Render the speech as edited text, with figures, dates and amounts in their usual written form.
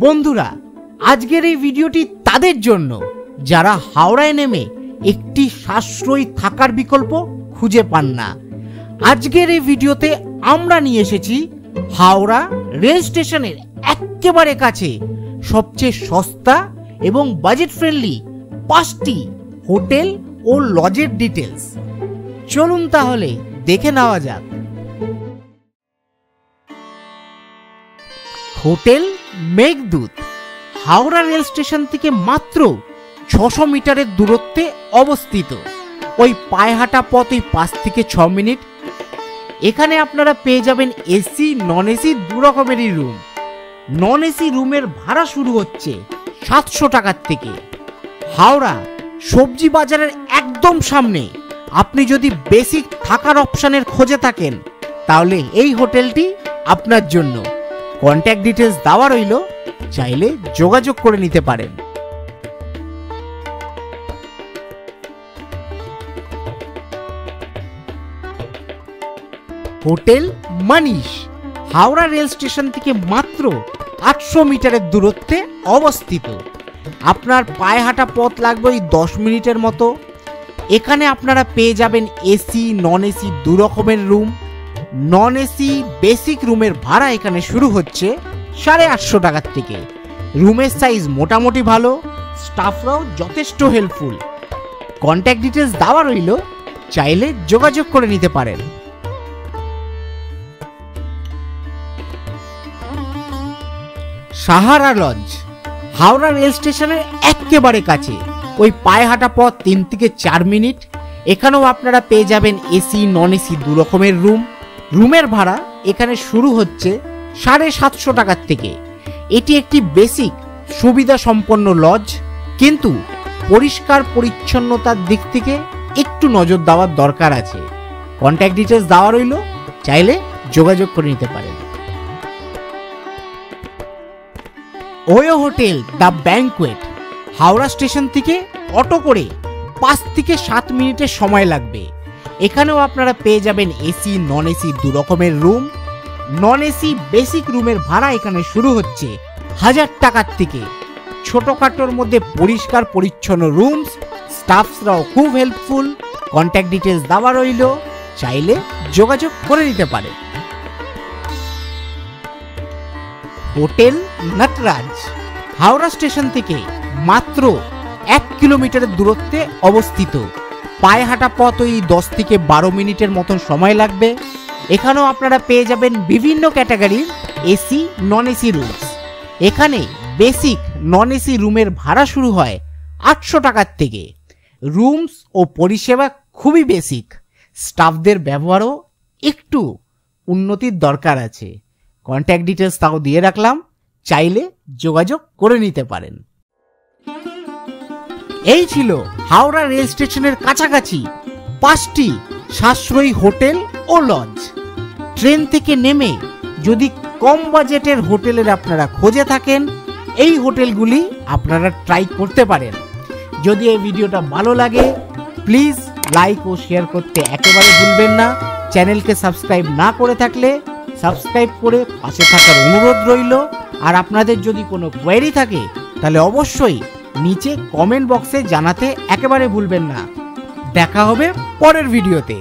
বন্ধুরা, আজকের এই ভিডিওটি তাদের জন্য যারা হাওড়ায় নেমে একটি সাশ্রয়ী থাকার বিকল্প খুঁজে পান না। আজকের এই ভিডিওতে আমরা নিয়ে এসেছি হাওড়া রেল স্টেশনের একেবারে কাছে সবচেয়ে সস্তা এবং বাজেট ফ্রেন্ডলি 5টি হোটেল ও লজের ডিটেলস। চলুন তাহলে দেখে নেওয়া যাক। Hotel Meghdoot Howrah rail station থেকে মাত্র 600 মিটারের দূরত্বে অবস্থিত। ওই পায়ে হাঁটা পথ 5 থেকে 6 মিনিট। এখানে আপনারা পেয়ে যাবেন এসি নন এসি দু রকমেরই রুম। নন এসি রুমের ভাড়া শুরু হচ্ছে 700 টাকার থেকে। হাওড়া সবজি বাজারের একদম সামনে। আপনি যদি বেসিক থাকার অপশনের খোঁজে থাকেন তাহলে এই হোটেলটি আপনার জন্য। কন্ট্যাক্ট ডিটেলস দেওয়া রইল, চাইলে যোগাযোগ করে নিতে পারেন। Hotel Manish Howrah rail station থেকে মাত্র 800 মিটারের দূরত্বে অবস্থিত। আপনার পায়ে হাঁটা পথ লাগবে ওই 10 মিনিটের মতো। এখানে আপনারা পেয়ে যাবেন এসি নন এসি দু রকমের রুম। নন এসি বেসিক রুমের ভাড়া এখানে শুরু হচ্ছে 850 টাকার থেকে। রুমের সাইজ মোটামুটি ভালো, স্টাফরাও যথেষ্ট হেল্পফুল। কন্ট্যাক্ট ডিটেলস দেওয়া রইল, চাইলে যোগাযোগ করে নিতে পারেন। সাহারা লঞ্চ হাওড়া রেল স্টেশনের একেবারে কাছে। ওই পায়ে হাঁটা পথ 3 থেকে 4 মিনিট। এখানেও আপনারা পেয়ে যাবেন এসি নন এসি দু রকমের রুম। রুমের ভাড়া এখানে শুরু হচ্ছে 750 টাকার থেকে। এটি একটি বেসিক সুবিধা সম্পন্ন লজ, কিন্তু পরিষ্কার পরিচ্ছন্নতার দিক থেকে একটু নজর দেওয়ার দরকার আছে। কন্ট্যাক্ট ডিটেলস দেওয়া রইল, চাইলে যোগাযোগ করে নিতে পারেন। OYO hotel the banquet Howrah station থেকে অটো করে 5 থেকে 7 মিনিটের সময় লাগবে। এখানেও আপনারা পেয়ে যাবেন এসি নন এসি দু রকমের রুম। নন এসি বেসিক রুমের ভাড়া এখানে শুরু হচ্ছে 1000 টাকার থেকে। ছোটখাটোর মধ্যে পরিষ্কার পরিচ্ছন্ন রুমস, স্টাফসরাও খুব হেল্পফুল। কন্ট্যাক্ট ডিটেলস দেওয়া রইল, চাইলে যোগাযোগ করে নিতে পারে। হোটেল নটরাজ হাওড়া স্টেশন থেকে মাত্র 1 কিলোমিটারের দূরত্বে অবস্থিত। পায়ে হাঁটা পথ ওই 10 থেকে 12 মিনিটের মতন সময় লাগবে। এখানেও আপনারা পেয়ে যাবেন বিভিন্ন ক্যাটাগরির এসি নন এসি রুমস। এখানে বেসিক নন এসি রুমের ভাড়া শুরু হয় 800 টাকার থেকে। রুমস ও পরিষেবা খুবই বেসিক। স্টাফদের ব্যবহারও একটু উন্নতির দরকার আছে। কন্ট্যাক্ট ডিটেলস তাও দিয়ে রাখলাম, চাইলে যোগাযোগ করে নিতে পারেন। এই ছিল হাওড়া রেল স্টেশনের কাছাকাছি 5টি সাশ্রয়ী হোটেল ও লজ। ট্রেন থেকে নেমে যদি কম বাজেটের হোটেলের আপনারা খোঁজে থাকেন, এই হোটেলগুলি আপনারা ট্রাই করতে পারেন। যদি এই ভিডিওটা ভালো লাগে প্লিজ লাইক ও শেয়ার করতে একেবারে ভুলবেন না। চ্যানেলকে সাবস্ক্রাইব না করে থাকলে সাবস্ক্রাইব করে পাশে থাকার অনুরোধ রইল। আর আপনাদের যদি কোনো কোয়েরি থাকে তাহলে অবশ্যই নিচে কমেন্ট বক্সে জানাতে একেবারে ভুলবেন না। দেখা হবে পরের ভিডিওতে।